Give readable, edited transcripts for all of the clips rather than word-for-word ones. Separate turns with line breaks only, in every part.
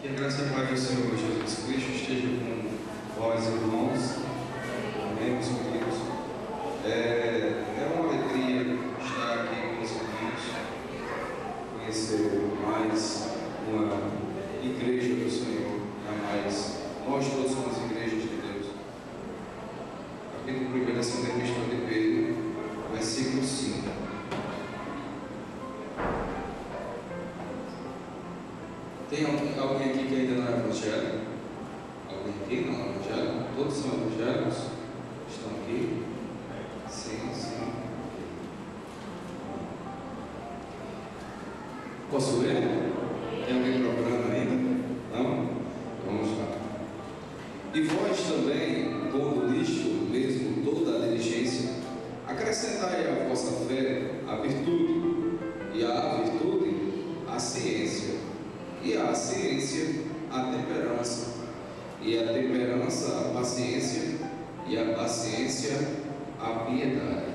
Que a graça e a paz do Senhor Jesus Cristo esteja com vós, irmãos. Amém, meus queridos. É uma alegria estar aqui com os irmãos, conhecer mais uma igreja do Senhor, mais nós todos somos igrejas de Deus. Capítulo 1 da segunda epístola de Pedro, versículo 5. Tem alguém aqui que ainda não é evangélico? Alguém aqui não é evangélico? Todos são evangélicos? Estão aqui? Sim, sim. Posso ler? Tem alguém procurando ainda? Não? Vamos lá. E vós também, pondo nisto mesmo toda a diligência, acrescentai à vossa fé a virtude, e à virtude a ciência, e a ciência a temperança, e a temperança a paciência, e a paciência a piedade,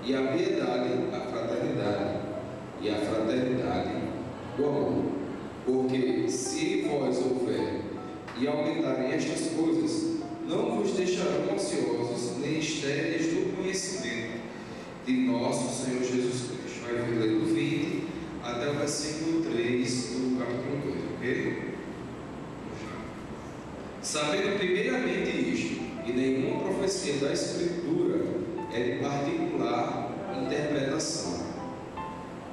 e a piedade a fraternidade, e a fraternidade o amor. Porque se vós houver e aumentarem estas coisas, não vos deixarão ociosos nem estéreis do conhecimento de nosso Senhor Jesus Cristo. Vai vir ler do 20 até o versículo 3 do capítulo 2, ok? Sabendo primeiramente isto, que nenhuma profecia da Escritura é de particular interpretação,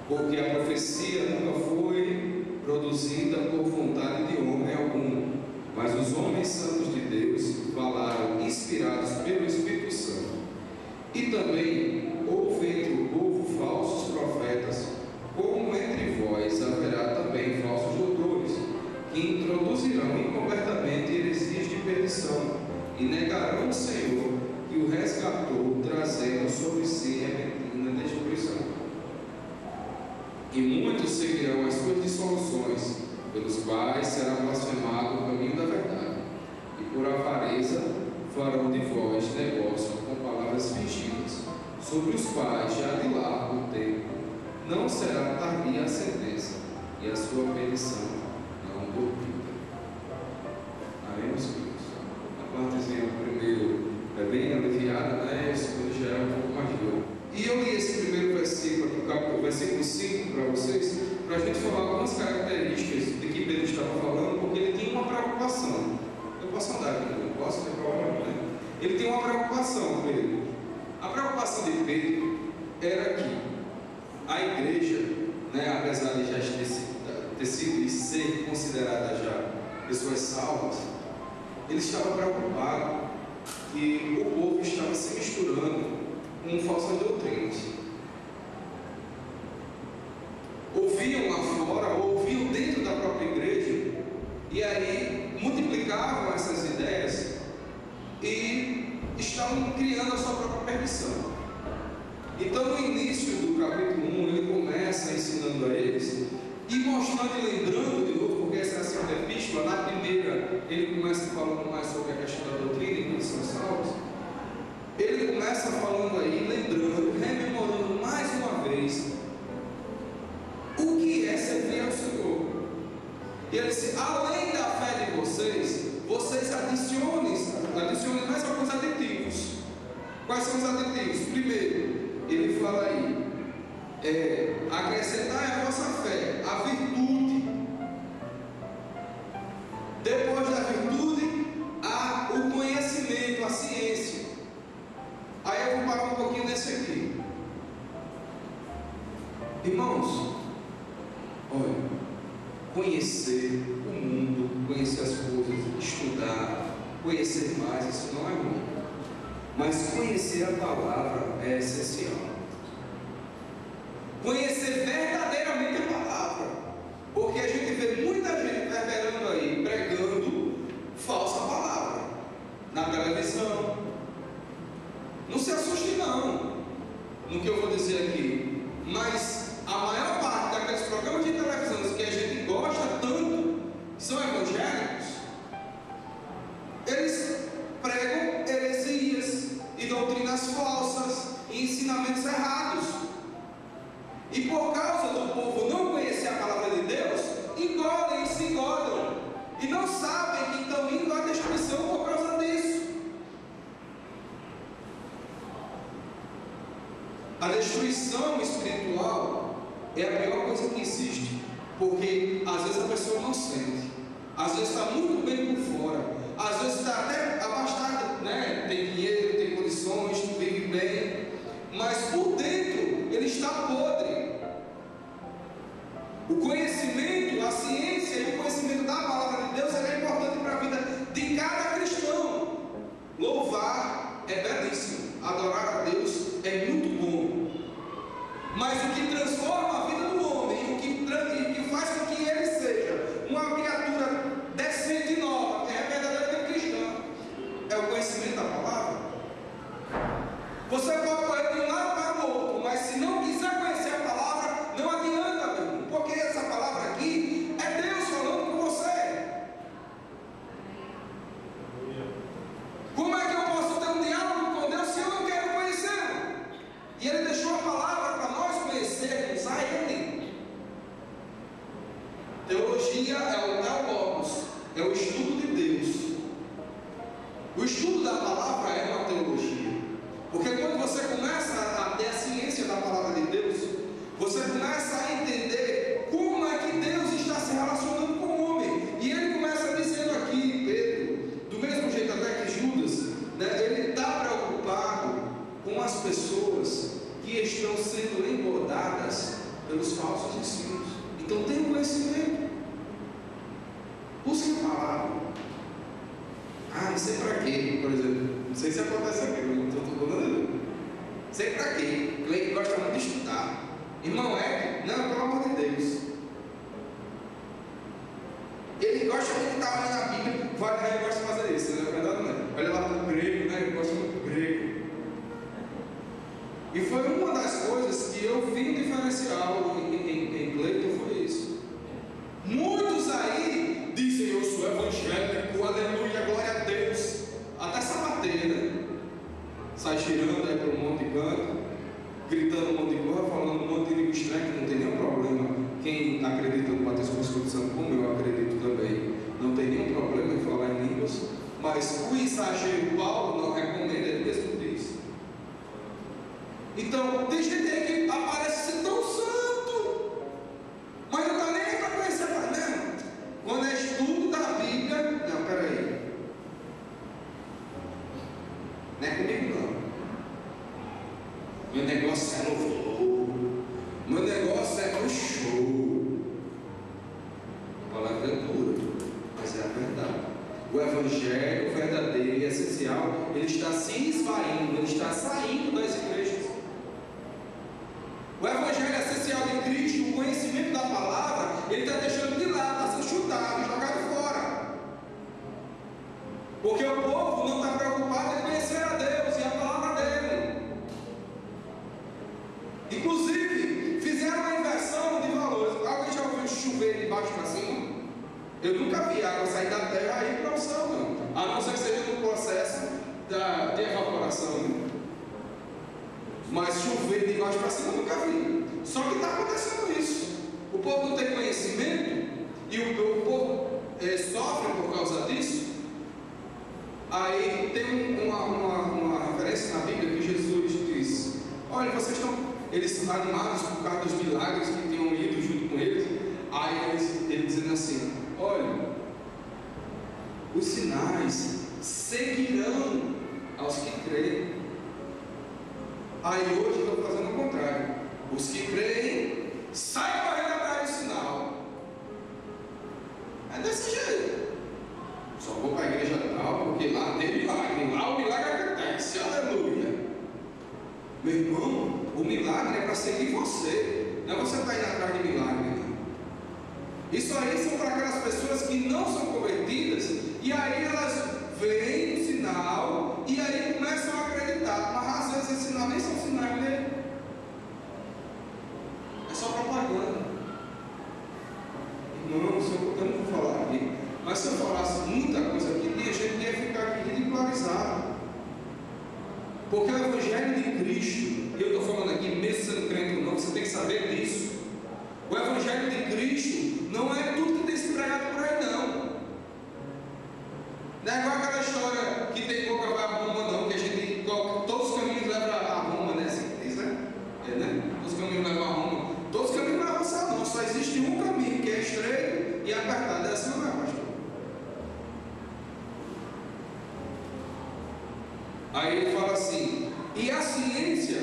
porque a profecia nunca foi produzida por vontade de homem algum, mas os homens santos de Deus falaram inspirados pelo Espírito Santo. E também houve entre o povo falsos profetas, como entre vós haverá também falsos doutores, que introduzirão incobertamente heresias de perdição, e negarão o Senhor que o resgatou, trazendo sobre si repentina destruição. E muitos seguirão as suas dissoluções, pelos quais será blasfemado o caminho da verdade, e por avareza farão de vós negócio com palavras fingidas, sobre os quais já de largo tempo não será tardia a sentença, e a sua perdição não duvida. Amém, meus filhos? A partezinha primeiro é bem aliviada, né? E a segunda já é um pouco mais dura. E eu li esse primeiro versículo aqui, o versículo 5, para vocês, para a gente falar algumas características de que Pedro estava falando, porque ele tinha uma preocupação. Eu posso andar aqui, não posso ter problema, né? Ele tinha uma preocupação, Pedro. A preocupação de Pedro era que a igreja, né, apesar de já ter sido e ser considerada já pessoas salvas, ele estava preocupado que o povo estava se misturando com falsas doutrinas. Ouviam lá fora, ouviam dentro da própria igreja, e aí multiplicavam essas ideias e estavam criando a sua própria perdição. Então, no início do capítulo 1, ele começa ensinando a eles e mostrando e lembrando de novo, porque essa é a segunda epístola. Na primeira, ele começa falando mais sobre a questão da doutrina e que são salvos. Ele começa falando aí, lembrando, rememorando mais uma vez o que é servir ao Senhor. E ele disse: além da fé de vocês, vocês adicionem mais alguns aditivos. Quais são os aditivos? Primeiro, ele fala aí, acrescentai a vossa fé, a virtude. Depois da virtude, há o conhecimento, a ciência. Aí eu vou parar um pouquinho nesse aqui. Irmãos, olha, conhecer o mundo, conhecer as coisas, estudar, conhecer mais, isso não é ruim. Mas conhecer a palavra é essencial. Conhecer verdadeiramente a palavra. Porque a gente vê muita gente revelando aí, pregando falsa palavra na televisão. Não se assuste não no que eu vou dizer aqui, mas a maior parte daqueles programas de televisão que a gente gosta tanto, que são evangélicos, eles pregam heresias e doutrinas falsas e ensinamentos errados. E por causa do povo não conhecer a palavra de Deus, engordem e se engordam. A destruição espiritual é a pior coisa que existe, porque às vezes a pessoa não sente, às vezes está muito bem por fora, às vezes está até abastada, né? Tem dinheiro, tem condições, vive bem, mas por dentro ele está podre. O conhecimento, a ciência e o conhecimento da palavra de Deus é importante para a vida de cada cristão. Louvar é belíssimo, adorar a Deus é muito bom, mas o que transforma a vida do homem, o que faz com que ele seja uma criatura decente e nova, que é verdadeiramente cristã, é o conhecimento da palavra. Você pode correr de um lado para o outro, mas se não quiser conhecer a palavra, não adianta, meu irmão, porque essa palavra aqui é Deus falando com você. Como é que eu posso ter um diálogo com Deus se eu não quero conhecê-lo? E Ele deixou a palavra para nós conhecermos a Ele. Teologia é o teólogos, é o estudo de Deus. O estudo da palavra é uma teologia, porque quando você começa a ter a ciência da palavra de Deus, você começa a entender como é que Deus está se relacionando com o homem. E ele começa dizendo aqui, Pedro, do mesmo jeito até que Judas, né, ele está preocupado com as pessoas que estão sendo engordadas pelos falsos ensinos. Então tenha conhecimento, busque a palavra. Não sei para quê, por exemplo, não sei se acontece aqui, mas não estou falando. Sei para quê, Cleiton gosta muito de estudar. Irmão, não, pelo amor de Deus. Ele gosta muito de estar olhando a Bíblia, ele gosta de fazer isso, não é verdade? Não. Olha lá para o grego, né? Ele gosta muito do grego. E foi uma das coisas que eu vi diferencial em Cleiton, foi isso. Muitos aí dizem: eu sou evangélico, aleluia, glória a Deus. Até sabateia, né? Sai cheirando aí para um monte de canto, gritando um monte de coisa, falando um monte de língua estranha, que não tem nenhum problema. Quem acredita no batismo com o Espírito Santo, como eu acredito também, não tem nenhum problema em falar em línguas. Mas o exagero, Paulo não recomenda, ele mesmo diz. Então, tem gente aí que aparece ser tão santo, mas não está nem aí para conhecer, não. Quando é estudo da Bíblia, não, peraí. Não é comigo, não. Meu negócio é no flow, meu negócio é no show. A palavra é dura, mas é a verdade. O evangelho verdadeiro e essencial, ele está se esvaindo, ele está saindo das igrejas. O evangelho essencial de Cristo, o conhecimento da palavra, ele está deixando de lado, está sendo chutado, jogado fora. Porque o povo não está preocupado em conhecer a Deus e a palavra dele. Inclusive, fizeram uma inversão de valores. Alguém já ouviu chover de baixo para cima? Eu nunca vi água sair da terra e ir para o céu, não. A não ser que seja no processo de evaporação, né? Mas chover de baixo para cima eu nunca vi. Só que está acontecendo isso. O povo não tem conhecimento e o povo sofre por causa disso. Aí tem uma referência na Bíblia que Jesus diz: olha, vocês estão, eles são animados por causa dos milagres que tinham ido junto com eles. Aí ele dizendo assim: olha, os sinais seguirão aos que creem. Aí hoje eu estou fazendo o contrário. Os que creem, saem correndo atrás do sinal. É desse jeito. Só vou para a igreja tal, porque lá tem milagre. Lá o milagre acontece. Aleluia. Meu irmão, o milagre é para seguir você. Não é você estar indo atrás de milagre, não. Isso aí são para aquelas pessoas que não são convertidas. E aí elas veem o sinal e aí começam a acreditar. Mas às vezes esse sinal nem são sinais dele. É só propaganda. Irmão, eu não vou falar aqui. Mas se eu falasse muita coisa aqui, a gente ia ficar aqui ridicularizado. Porque o Evangelho de Cristo, e eu estou falando aqui, mesmo sendo crente ou não, você tem que saber disso. O Evangelho de Cristo não é tudo que tem se pregado por aí, não. Não é igual aquela história que tem boca vai a Roma, não, que a gente, todos os caminhos levam a Roma, né? Assim diz, né? Aí ele fala assim: e a ciência,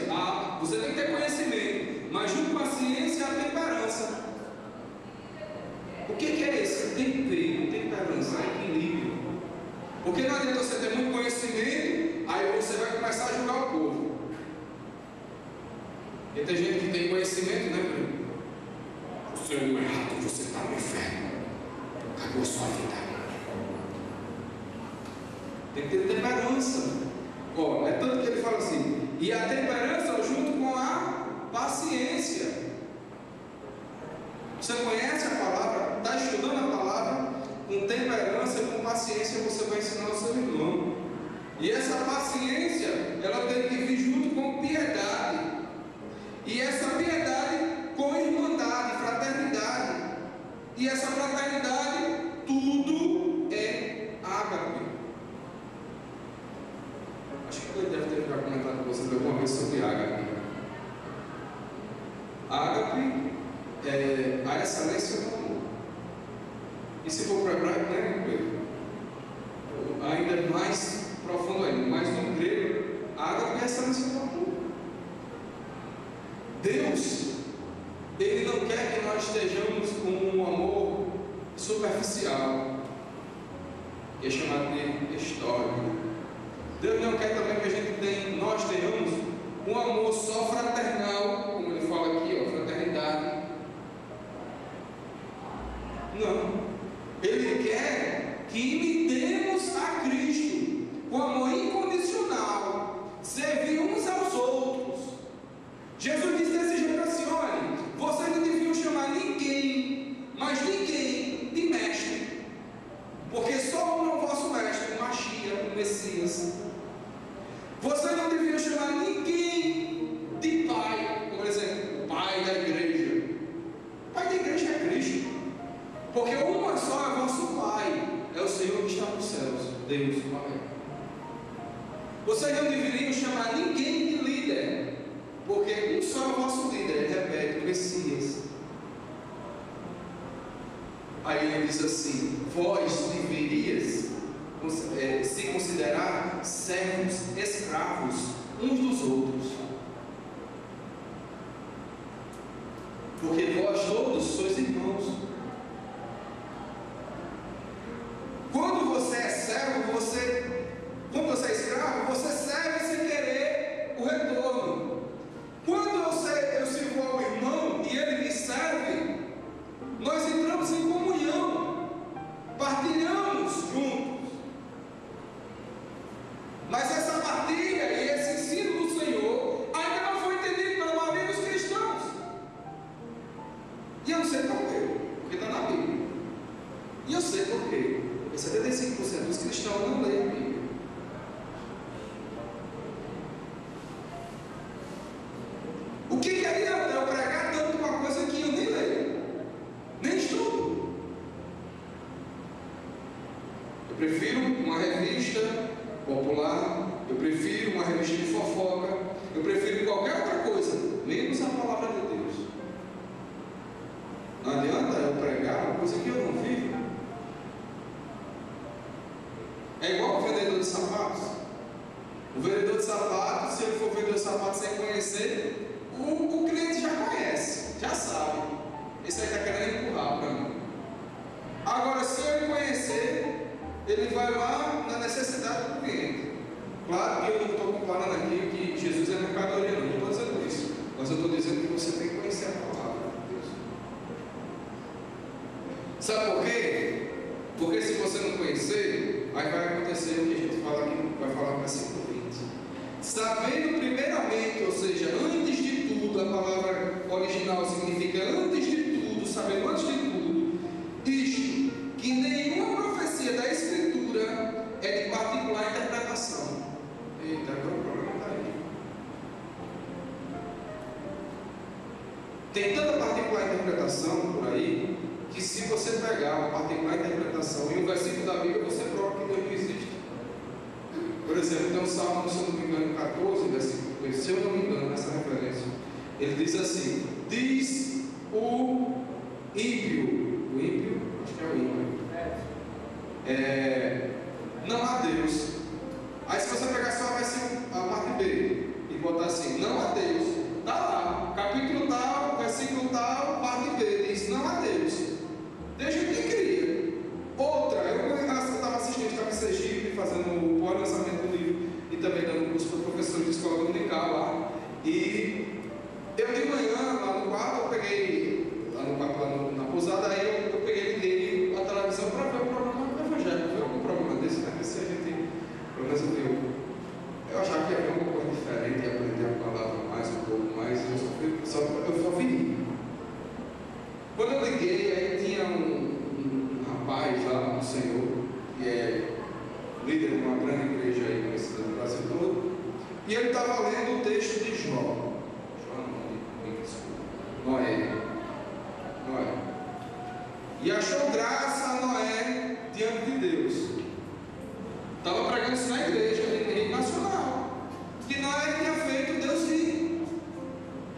você tem que ter conhecimento, mas junto com a ciência a temperança. O que é esse tempero, temperança, equilíbrio? Porque não adianta você ter muito conhecimento, aí você vai começar a julgar o povo. Porque tem gente que tem conhecimento, né, Bruno? Você é um errado, você está no inferno. Acabou a sua vida. Tem que ter temperança. Ó, é tanto que ele fala assim: e a temperança junto com a paciência. Você conhece a palavra, está estudando a palavra, com temperança e com paciência você vai ensinar o seu irmão. E essa paciência, ela tem que vir junto com piedade. E essa piedade com irmandade, fraternidade. E essa fraternidade, tudo é ágape. Acho que ele deve ter já comentado com vocês alguma vez sobre ágape. Ágape é a excelência do amor. E se for para hebraico, né? Ainda mais profundo ainda, mas no grego, ágape é a excelência do amor. Deus, Ele não quer que nós estejamos com um amor superficial, que é chamado de histórico. Deus não quer também que nós tenhamos um amor só fraternal, como ele fala aqui, ó, fraternidade. Não. Ele quer que imitemos a Cristo com amor incondicional, servir uns aos outros. Jesus disse desse jeito assim: olha, vocês não deviam chamar ninguém, mas ninguém, de mestre, porque só um é o vosso mestre, o Mashiach, o Messias. Vocês não deviam chamar ninguém de pai, por exemplo, o pai da igreja. O pai da igreja é Cristo, porque uma só é vosso pai, é o Senhor que está nos céus, Deus, Pai. Vocês não deveriam chamar ninguém de líder, porque um só é o vosso líder, ele repete, o Messias. Aí ele diz assim: vós deverias se considerar servos escravos uns dos outros, porque vós todos sois irmãos. Quando você é servo, quando você é escravo, você serve sem querer o retorno. Quando eu sirvo ao irmão e ele me serve, nós entramos em comunhão, partilhamos juntos. Mas essa partilha e esse ensino do Senhor ainda não foi entendido pela maioria dos cristãos. E eu não sei porquê, porque está na Bíblia. E eu sei porquê, porque 75% dos cristãos não leem a Bíblia. O que adianta eu pregar tanto uma coisa que eu nem leio, nem estudo? Eu prefiro uma revista popular, eu prefiro uma revista de fofoca, eu prefiro qualquer outra coisa, menos a palavra de Deus. Não adianta eu pregar uma coisa que eu não vivo. É igual o vendedor de sapatos. O vendedor de sapatos, se ele for vender o sapato sem conhecer, o cliente já conhece, já sabe. Esse aí está querendo empurrar para mim. Agora, se ele conhecer, ele vai lá na necessidade do cliente. Claro que eu não estou comparando aqui que Jesus é mercadoria, não estou dizendo isso. Mas eu estou dizendo que você tem que conhecer a palavra de Deus. Sabe por quê? Porque se você não conhecer, aí vai acontecer o que a gente fala aqui, vai falar no versículo 20. Sabendo primeiramente, ou seja, antes de tudo, a palavra original significa antes de tudo, sabendo antes de tudo, isto, que nenhuma profecia da Escritura é de particular interpretação. Eita, agora o problema está aí. Tem tanta particular interpretação por aí, que se você pegar uma particular interpretação em um versículo da Bíblia, você prova que Deus não existe. Por exemplo, tem um Salmo, se eu não me engano, 14, versículo, se eu não me engano, nessa referência, ele diz assim: diz o ímpio, acho que é o ímpio, não há Deus. Aí se você pegar só a versão, a parte B, e botar assim, não a Deus, está lá, capítulo tal, versículo tal, parte B, diz não a Deus. Tem gente que cria. Outra, eu estava assistindo, estava em Sergipe, fazendo o pós-lançamento do livro, e também dando curso para professores de escola dominical lá. E eu de manhã, lá no quarto, eu peguei, lá no quarto, lá na pousada, aí eu peguei, liguei a televisão para ver o programa do Evangelho. Foi algum problema desse, né? Se a gente, pelo menos eu achava que ia ver uma coisa diferente, ia aprender a palavra mais um pouco, mas eu só vi. Quando eu liguei, aí tinha um rapaz lá, um senhor, que é líder de uma grande igreja aí conhecida no Brasil todo, e ele estava lendo o texto de Jó. Noé. E achou graça a Noé diante de Deus. Estava pregando isso na igreja, em rede nacional. Que Noé tinha feito Deus rir.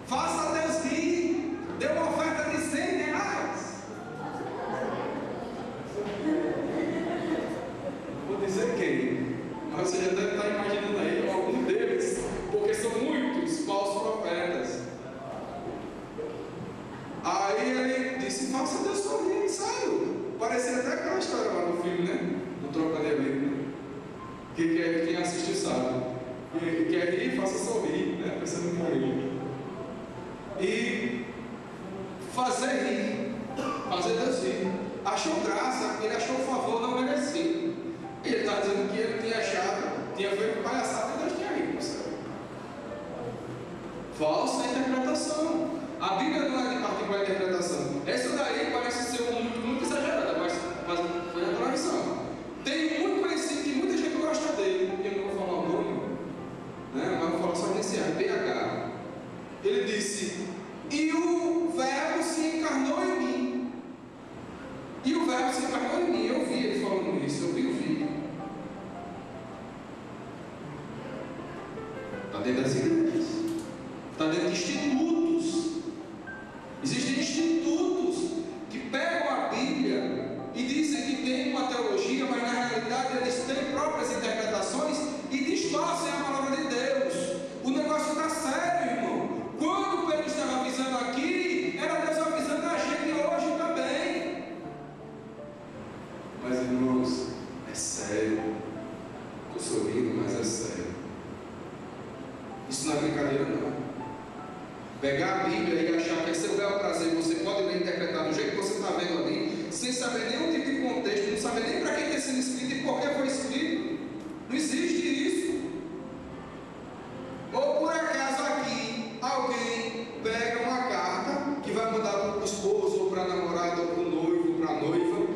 Faça Deus rir. Deu uma oferta de R$100. Vou dizer quem, mas você já deve estar imaginando aí algum deles, porque são muitos falsos profetas. Aí ele disse, faça Deus sorrir, sério. Parecia até aquela história lá no filme, né? Do Trocadilho, né? Que quem assistiu sabe. Que quer rir, faça sorrir, né? Pensando em morrer. E fazer rir, fazer Deus rir. Achou graça, ele achou o favor não merecido. Ele está dizendo que ele tinha achado, tinha feito palhaçada e Deus tinha rido, sabe? Falsa interpretação. A Bíblia não é de particular interpretação. Essa daí parece ser muito exagerada, mas foi a tradição. Tem muito conhecido que muita gente gosta dele, eu não vou falar o nome, né? Mas vou falar só nesse ar, BH. Ele disse, e o Verbo se encarnou em mim. E o Verbo se encarnou em mim. Eu vi ele falando isso, eu vi o vídeo. Está dentro das igrejas, está dentro de institutos. Existem institutos que pegam a Bíblia e dizem que tem uma teologia, mas na realidade eles têm próprias interpretações e distorcem a palavra de Deus. O negócio está sério, irmão. Quando Pedro estava avisando aqui, era Deus avisando a gente hoje também. Mas irmãos, é sério. Estou sorrindo, mas é sério. Isso não é brincadeira não. Pegar a Bíblia e achar que é seu bel prazer, você pode ler e interpretar do jeito que você está vendo ali, sem saber nenhum tipo de contexto, não saber nem para quem está sendo escrito e por que foi escrito. Não existe isso. Ou por acaso aqui alguém pega uma carta que vai mandar para o esposo, ou para a namorada, ou para o noivo, para a noiva,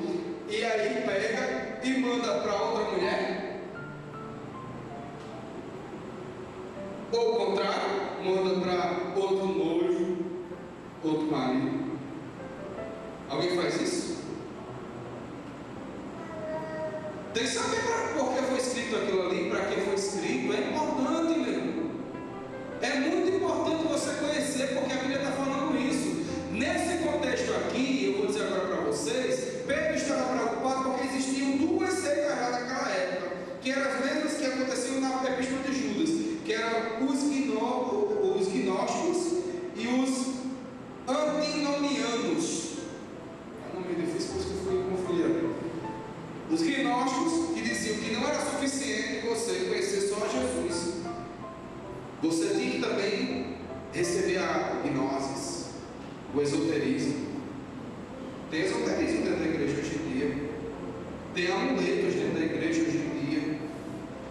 e aí pega e manda para outra mulher? Ou o contrário, manda para outro noivo, outro marido. Alguém faz isso? Tem que saber por que foi escrito aquilo ali, para que foi escrito. É importante, meu irmão. É muito importante você conhecer, porque a Bíblia está falando isso. Nesse contexto aqui, eu vou dizer agora para vocês, Pedro estava preocupado porque existiam duas seitas lá naquela época, que eram as mesmas que aconteciam na Epístola de Judas, que eram os gnósticos e os antinomianos. É um nome difícil, por isso que eu fui confundir. Os gnósticos que diziam que não era suficiente você conhecer só Jesus. Você tinha que também receber a gnoses, o esoterismo. Tem esoterismo dentro da igreja hoje em dia. Tem amuletos dentro da igreja hoje em dia.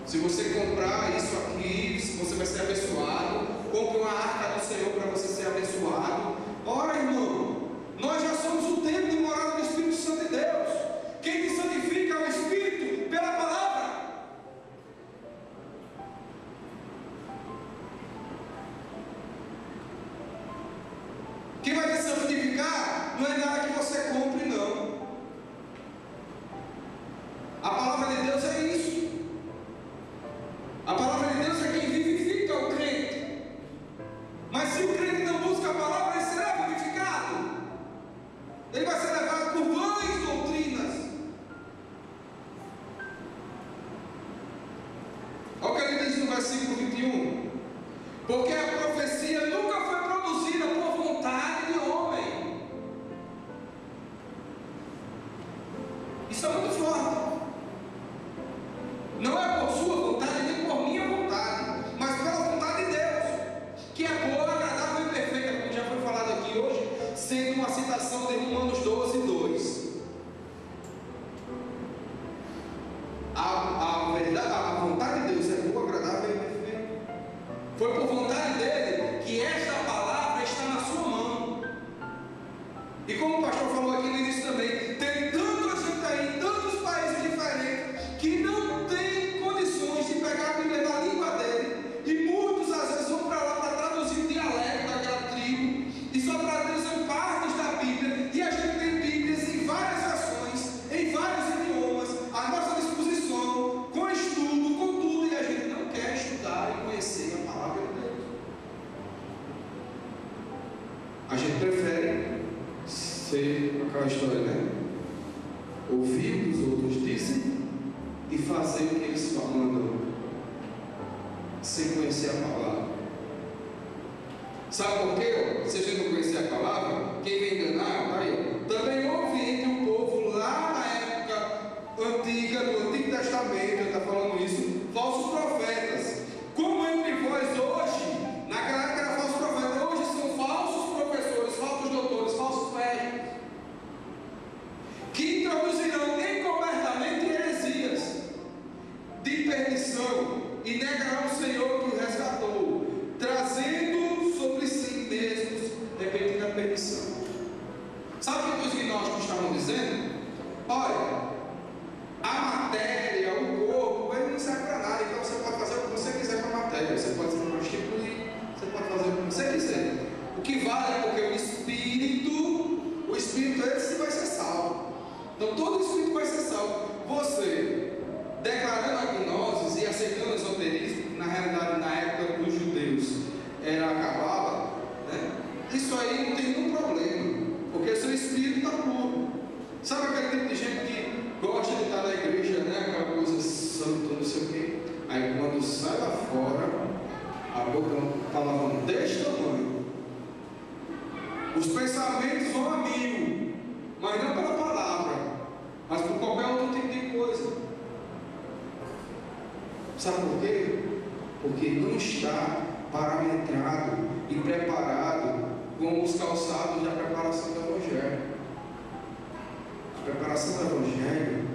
Se você comprar isso aqui, você vai ser abençoado. Compre uma arca do Senhor para você ser abençoado. Ora, irmão, nós já somos o templo de morada do Espírito Santo de Deus. Quem te santifica é o Espírito pela palavra. Quem vai te santificar não é nada que você compre, não. A palavra de Deus é versículo 21. Porque a profecia nunca foi produzida por vontade de homem. Isso é muito forte. Não é por sua vontade nem por minha vontade, mas pela vontade de Deus, que é boa, agradável e perfeita, como já foi falado aqui hoje, sendo uma citação de Romanos 12, 2. A vontade de Deus é boa, agradável e perfeita. Foi por vontade dele que esta palavra está na sua mão. E como o pastor falou aqui no início também, tem tanta gente aí, em tantos países diferentes, que não tem condições de pegar a Bíblia na língua dele, e muitos às vezes vão para lá para traduzir o dialeto daquela tribo, e só traduzem partes da Bíblia, e a gente tem Bíblias em várias versões, em vários idiomas, à nossa disposição, com estudo, com tudo, e a gente não quer estudar e conhecer a palavra de Deus. A gente prefere ser aquela história, né? Ouvir o que os outros dizem e fazer o que eles mandam, sem conhecer a palavra. Sabe por quê? Se a gente não conhecer a palavra, quem vem enganar, tá aí. Também houve entre o povo lá na época antiga, do Antigo Testamento, ele está falando isso, falsos profetas. Como entre vós hoje, naquela época era falsos profetas, hoje são falsos professores, falsos doutores, falsos médicos, que introduzirão encobertamente heresias de perdição e negarão o Senhor que o resgatou, trazendo sobre si mesmos repentina perdição. Sabe o que os gnósticos estavam dizendo? Olha, a matéria, o corpo, ele não serve para nada, então você pode fazer o que você quiser com a matéria, você pode se prostituir, você pode fazer o que você quiser. O que vale é porque o espírito esse vai ser salvo. Então todo espírito vai ser salvo. Você, declarando a gnose e aceitando o esoterismo, que na realidade na época dos judeus era a cabala, né? Isso aí não tem nenhum problema, porque seu espírito está puro. Sabe aquele tipo de gente que gosta de estar na igreja, né? Aquela coisa santa, não sei o quê. Aí quando sai lá fora, a boca está lavando deste tamanho. Os pensamentos vão a mil, mas não pela palavra, mas por qualquer outro tipo de coisa. Sabe por quê? Porque não está parametrado e preparado com os calçados da preparação do Evangelho. A preparação do Evangelho,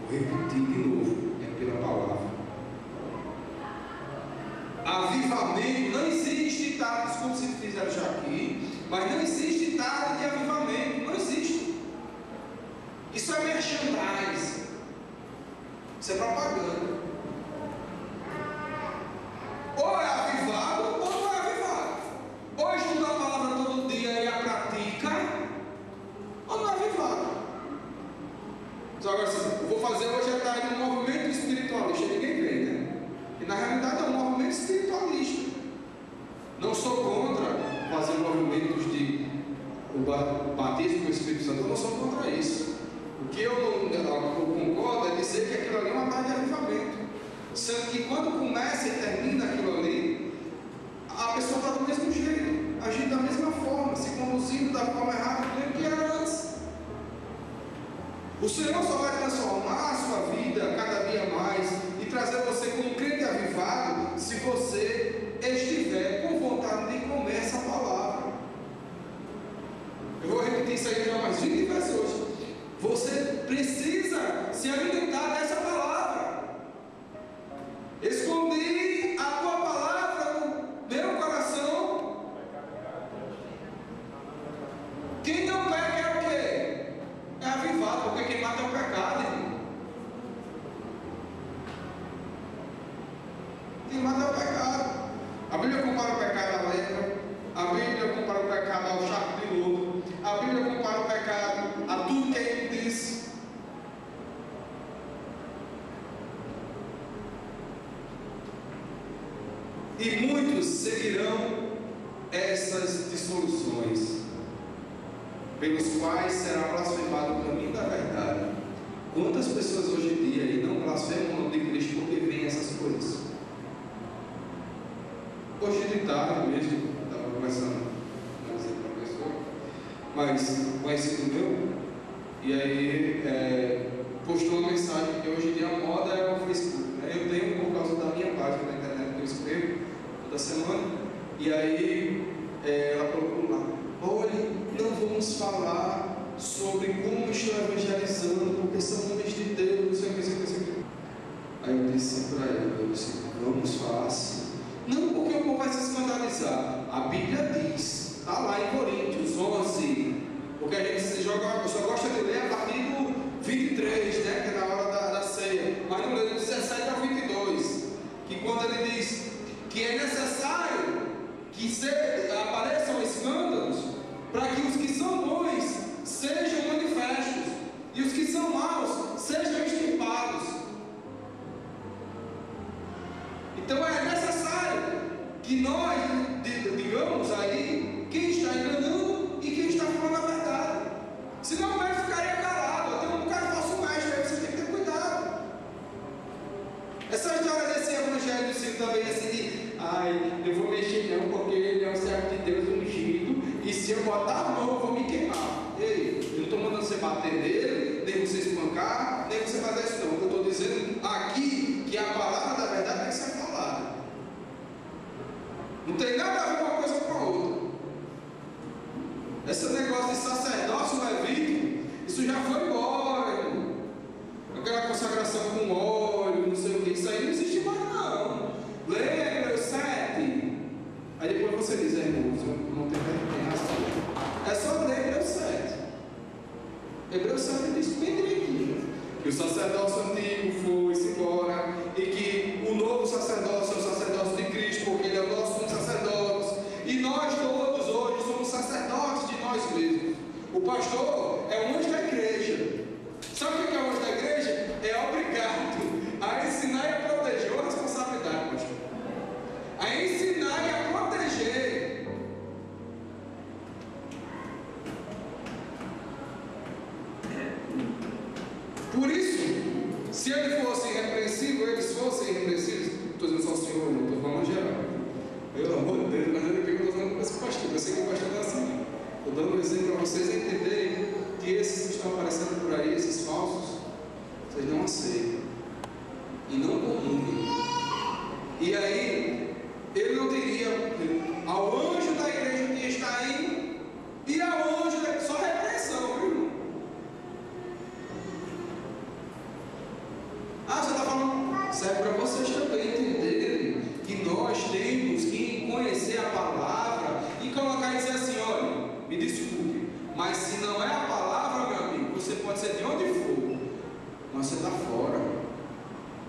vou repetir de novo, é pela palavra. Avivamento, não existe tarde, como se fizeram já aqui, mas não existe tarde de avivamento, não existe. Isso é merchandising, isso é propaganda. Ou é avivado ou não é avivado. Ou estuda a palavra todo dia e a pratica, ou não é avivado. Só agora assim, eu vou fazer hoje à tarde um movimento espiritualista, ninguém vem, né? E na realidade é um movimento espiritualista. Não sou contra fazer movimentos de o batismo com o Espírito Santo, eu não sou contra isso. O que eu concordo é dizer que aquilo ali é uma tarde de avivamento. Sendo que quando começa e termina aquilo ali, a pessoa está do mesmo jeito, agindo da mesma forma, se conduzindo da forma errada do que era antes. O Senhor só vai transformar a sua vida cada dia mais e trazer você como um crente avivado se você estiver com vontade de comer essa palavra. Eu vou repetir isso aí já mais 20 vezes hoje. Você precisa se alimentar dessa palavra. Escondi a tua palavra no meu coração. Quem não peca é o quê? É avivado, porque quem mata é o pecado, irmão. Quem mata é o pecado. A Bíblia compara o pecado à lepra. A Bíblia compara o pecado ao charco de lodo. A Bíblia compara o pecado a tudo que é imundice. E muitos seguirão essas dissoluções, pelos quais será blasfemado o caminho da verdade. Quantas pessoas hoje em dia aí não blasfemam o nome de Cristo porque veem essas coisas? tarde mesmo, estava conversando, não dizer com a pessoa, mas conhecido meu, e aí postou uma mensagem que hoje em dia a moda é o Facebook, né? Eu tenho por causa da minha página na internet que eu escrevo toda semana, e aí ela colocou lá: olha, não vamos falar sobre como estou evangelizando, porque são homens de Deus, não sei o que, não sei o que. Aí eu disse para ela, vamos falar assim. Não porque o povo vai se escandalizar. A Bíblia diz, está lá em Coríntios 11, porque a gente se joga, eu só gosto de ler a partir do 23, né, que é na hora da ceia, mas não lê do 17 ao 22, que quando ele diz que é necessário que apareçam escândalos para que os que são bons sejam manifestos e os que são maus sejam extirpados. Então é necessário que nós digamos aí quem está enganando e quem está falando a verdade. Senão vai ficar calado. Tem um bocado de falso mestre, aí você tem que ter cuidado. Essa história desse evangelho do Ciro também assim de eu vou mexer não, porque ele é um servo de Deus ungido, e se eu botar a mão eu vou me queimar. Ei, eu não estou mandando você bater nele, nem você espancar, nem você fazer isso não. Eu estou dizendo aqui que a palavra da verdade tem que ser falada. Não tem nada a ver uma coisa com a outra. Esse negócio de sacerdócio levita, isso já foi embora, irmão. Aquela consagração com óleo, não sei o que, isso aí não existe mais não. Leia Hebreus 7. Aí depois você diz, irmãos, não tem razão. É só ler Hebreus 7. Hebreus 7 diz bem direitinho que o sacerdócio antigo foi-se embora e que o novo sacerdócio é o sacerdócio de Cristo, porque ele é o nosso sumo sacerdote. E nós todos hoje somos sacerdotes de nós mesmos. O pastor é o anjo da igreja. Sabe o que é o anjo da igreja? É obrigado a ensinar e a proteger. Olha a responsabilidade, pastor. A ensinar e a proteger. Por isso, se ele fosse irrepreensível, eles fossem irrepreensíveis, estou dizendo só o Senhor, não estou falando geral. Pelo amor de Deus, mas eu estou falando com esse pastor, eu sei que o pastor não é assim. Estou dando um exemplo para vocês entenderem que esses que estão aparecendo por aí, esses falsos, vocês não aceitam e não comunguem. E aí, ele não diria ao anjo da igreja que está aí e ao anjo da... Só repreensão, viu, irmão? Você está falando, serve para vocês também entenderem que nós temos que conhecer a palavra e colocar e dizer assim: olha, me desculpe, mas se não é a palavra, meu amigo, você pode ser de onde for, mas você está fora,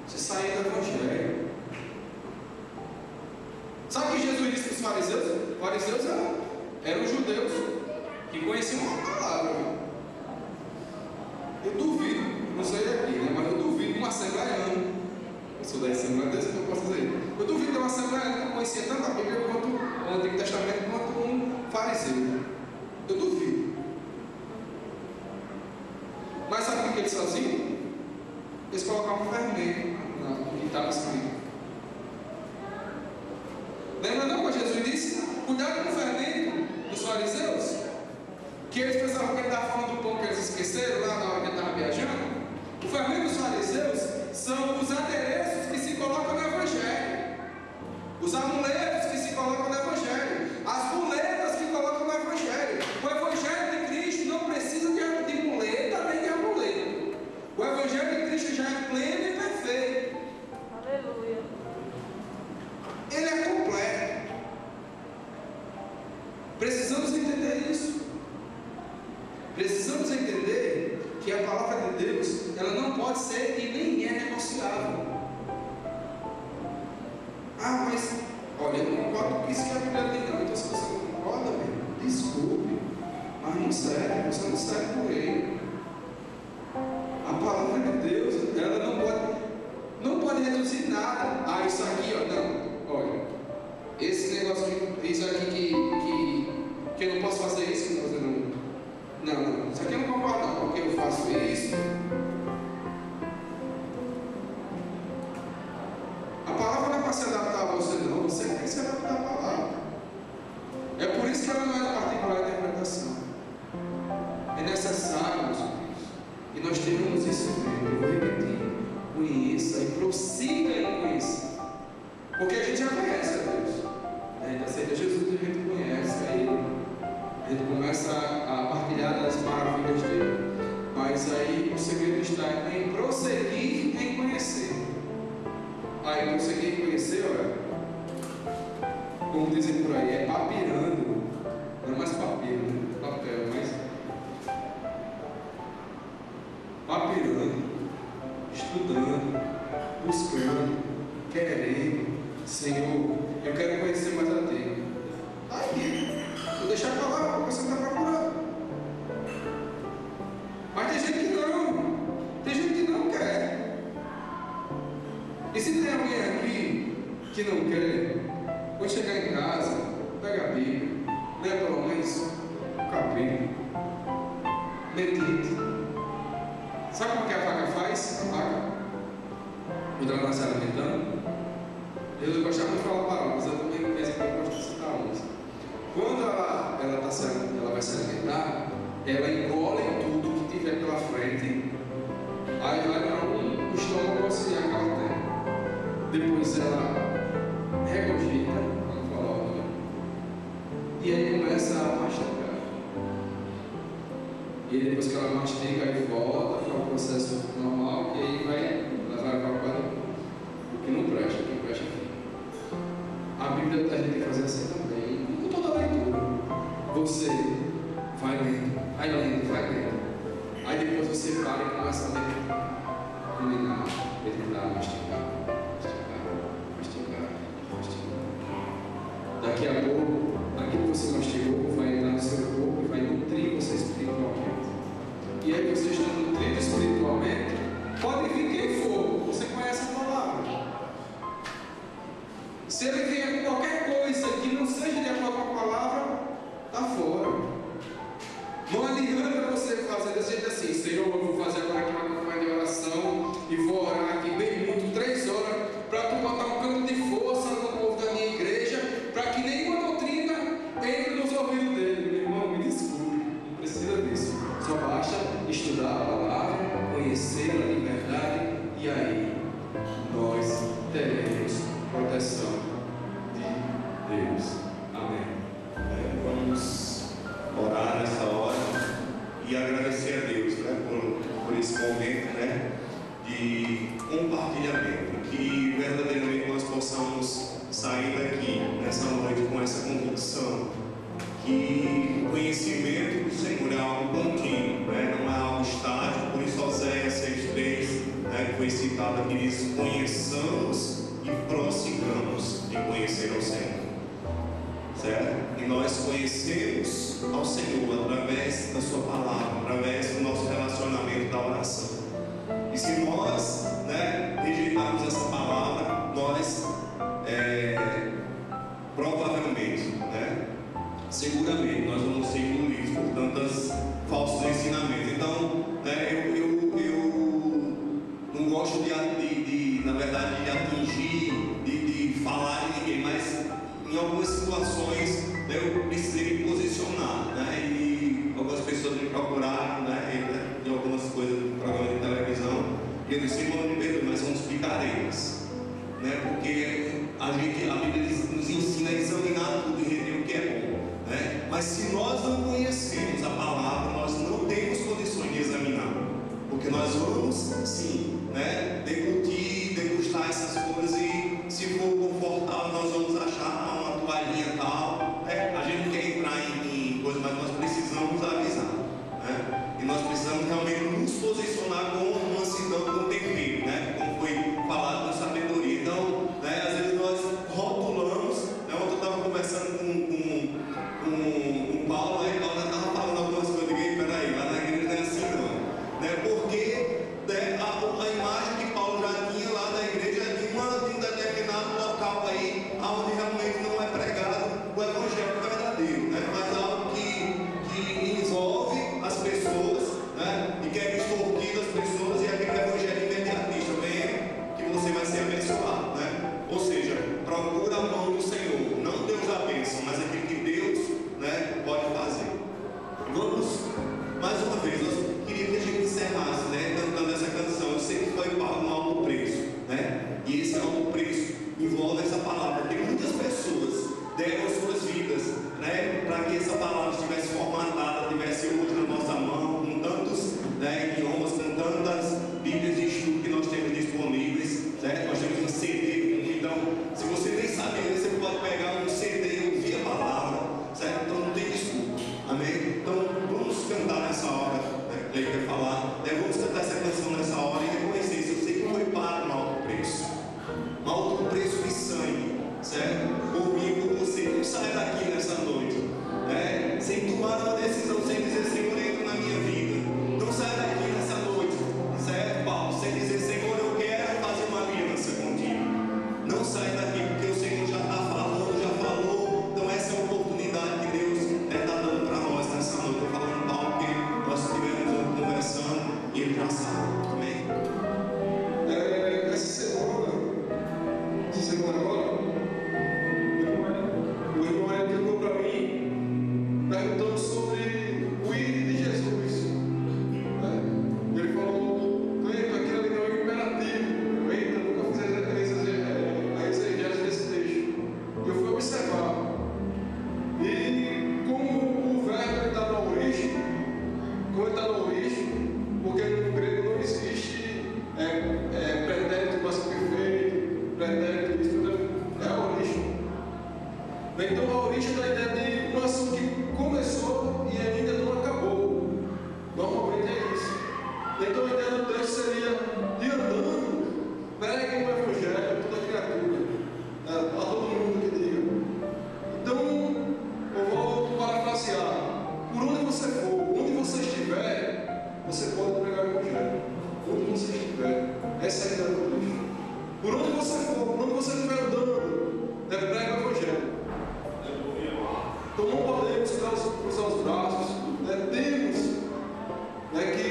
você saiu do evangelho. Sabe o que Jesus disse para os fariseus? Os fariseus eram judeus que conheciam a palavra. Eu duvido, não sei daqui, né? Mas eu duvido uma assembleiana. Eu sou da Assembleia desse que eu posso dizer. Eu duvido de uma assembleiana que conhecia tanto a Bíblia quanto o Antigo Testamento quanto um fariseu. Eu duvido. Mas sabe o que eles faziam? Eles colocavam fermento no que estava escrito. Lembra não que Jesus disse? Cuidado com o fermento dos fariseus, que eles pensavam que ele estava falando do pão que eles esqueceram lá na hora que ele estava viajando. O fermento dos fariseus são os adereços que se colocam no Evangelho, os amuletos que se colocam no Evangelho, as muletas que colocam no Evangelho. O Evangelho de Cristo não precisa de muleta nem de amuleto. O Evangelho de Cristo já é pleno e perfeito.
Aleluia.
Ele é completo. Precisamos entender isso. Precisamos entender que a palavra de Deus, ela não pode ser e nem é negociável. Mas, olha, eu não concordo com isso que a Bíblia diz, não. Então, se você não concorda, desculpe, mas não serve, você não serve por ele. A palavra de Deus, ela não pode reduzir nada. Isso aqui, não, olha, esse negócio, isso aqui que eu não posso fazer isso, não, isso aqui eu não concordo, não, porque eu faço isso. A palavra não é para se adaptar a você, não. Você tem que se adaptar à palavra. que ela não é de particular interpretação. É necessário, meus filhos, que nós tenhamos isso em mente. Eu vou repetir: conheça e prossiga em conhecer. Porque a gente já conhece a Deus. A gente aceita Jesus, a gente conhece a Ele. A gente começa a partilhar das maravilhas dele. Mas aí o segredo está em prosseguir em conhecer. Aí prosseguir em conhecer, olha, como dizem por aí, é papirando. Não é mais papiro, né? Papel, mas papirando, estudando, buscando, querendo. Senhor, eu quero conhecer mais a Ti. Aí, vou deixar para lá, você está procurando. Mas tem gente que não. Tem gente que não quer. E se tem alguém aqui que não quer, quando chegar em casa, pega a Bíblia, lê pelo menos um capítulo, medite. Sabe como que a vaca faz? A vaca, quando ela está se alimentando, eu gostava muito de falar palavras, eu também penso que eu gosto de citar umas. Quando ela vai se alimentar, ela engole tudo que tiver pela frente, aí vai para um estômago auxiliar que ela tem. Depois ela regurgita, vamos falar o nome, e aí começa a mastigar. E aí depois que ela mastiga, aí volta para o processo normal, e aí ela vai evacuar o que não presta, o que presta fica. A Bíblia a gente tem que fazer assim também, com toda a leitura. Você vai lendo, vai lendo, vai lendo. Aí depois você para e começa a ruminar, meditar, mastigar. Daqui a pouco, aquilo que você mastigou vai entrar no seu corpo e vai nutrir você espiritualmente. E aí você está nutrido espiritualmente, pode vir quem for, você conhece a palavra. Se ele vier com qualquer coisa que não seja de acordo com a palavra, está fora. Não adianta você fazer desse jeito assim: Senhor, eu vou fazer agora aqui uma campanha de oração e vou orar aqui bem muito, 3 horas, para tu botar um campo de força no povo da minha igreja, para que nenhuma doutrina entre nos ouvidos dele. Meu irmão, me desculpe, não precisa disso. Só basta estudar a palavra, conhecê-la de verdade, e aí nós teremos proteção de Deus. Amém.
Vamos orar nessa hora e agradecer a Deus, né, por esse momento, né, de compartilhamento, que verdadeiramente nós possamos sair daqui nessa noite com essa convicção que o conhecimento do Senhor é algo contínuo, né, não é algo estático. Por isso Oséias 6:3, né, que foi citado aqui, diz: conheçamos e prossigamos em conhecer ao Senhor. Certo? E nós conhecemos ao Senhor através da Sua palavra, através do nosso relacionamento da oração. E se nós, né, rejeitarmos essa palavra, nós provavelmente, né, seguramente nós vamos ser engolidos por tantos falsos ensinamentos. Então, né, eu não gosto na verdade, de atingir, de falar de ninguém, mas em algumas situações, né, eu precisei me posicionar, né, e algumas pessoas me procuraram, né, em algumas coisas do programa de televisão, e eu disse: irmão, me perdoe, mas somos picaretas, né, porque a Bíblia nos ensina a examinar tudo e reter o que é bom, né, mas se nós não conhecemos a palavra, nós não temos condições de examinar, porque nós vamos, sim, né, degustar essas coisas, e se for confortável, nós vamos achar uma toalhinha tal, né? A gente não quer entrar em coisas, mas nós precisamos avisar, né? E nós precisamos realmente nos posicionar com mansidão, com tempero, né? Como foi falado com sabedoria. Então, né, às vezes nós rotulamos, né? Ontem eu estava conversando com o Paulo, aí o Paulo estava falando algumas coisas. Eu digo: peraí, lá na igreja não é assim não, né? Porque, né, a imagem que Paulo já tinha lá da igreja de um determinado local aí, onde realmente não é pregado o evangelho verdadeiro, né? Mas algo que envolve as pessoas, né? E quer extorquir as pessoas, e aquele evangelho imediatista: vem que você vai ser abençoado, né? Ou seja, procura a mão do Senhor, não Deus a bênção, mas aquilo que Deus, né, certo? Por mim e por você. Não saia daqui nessa noite, né? Sem tomar uma decisão, sem dizer, Senhor, entra na minha vida. Não saia daqui nessa noite, certo, Paulo? Sem dizer, Senhor, eu quero fazer uma aliança contigo. Não saia daqui, porque o Senhor já está falando, já falou. Então essa é a oportunidade que Deus está dando para nós nessa noite. Estou falando Paulo, porque nós estivemos conversando e ele já sabe. Amém?
Essa semana agora, o irmão ligou para mim perguntando sobre o ir de Jesus. Ele falou: aquilo ali não é imperativo. Eu nunca fiz a exegese desse texto. Eu fui observar. E como o verbo está na origem, porque no grego não existe pretérito passivo perfeito, pretérito isso, é a origem. Então a origem da ideia de uma ação que começou e ainda não acabou. Normalmente é isso. Então a ideia do texto seria: ir andando, pregue o evangelho a toda criatura, a todo mundo que diga. Então eu vou parafrasear: por onde você for, onde você estiver, você pode pregar o evangelho. Onde você estiver, essa é a ideia do texto. Por onde você for, por onde você estiver andando, prega o evangelho. Então não podemos cruzar os braços, temos que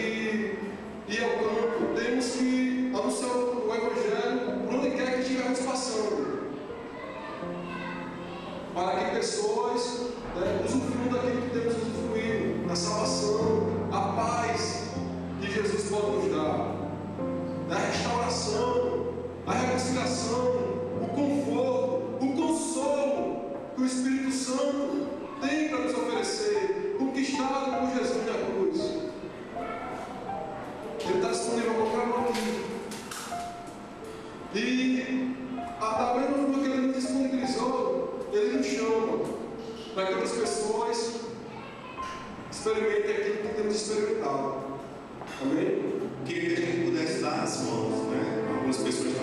ir ao campo, temos que anunciar o evangelho por onde quer que estivermos passando, para que pessoas usufruam daquilo que temos usufruído, a salvação, a paz que Jesus pode nos dar, a restauração, a reconciliação, o conforto, o consolo que o Espírito Santo tem para nos oferecer, conquistado por Jesus na cruz. Ele está disponível a qualquer momento. E da mesma forma que Ele nos disponibilizou, Ele nos chama para que outras pessoas experimentem aquilo que temos experimentado. Amém?
Queria que a gente pudesse dar as mãos, né? Algumas pessoas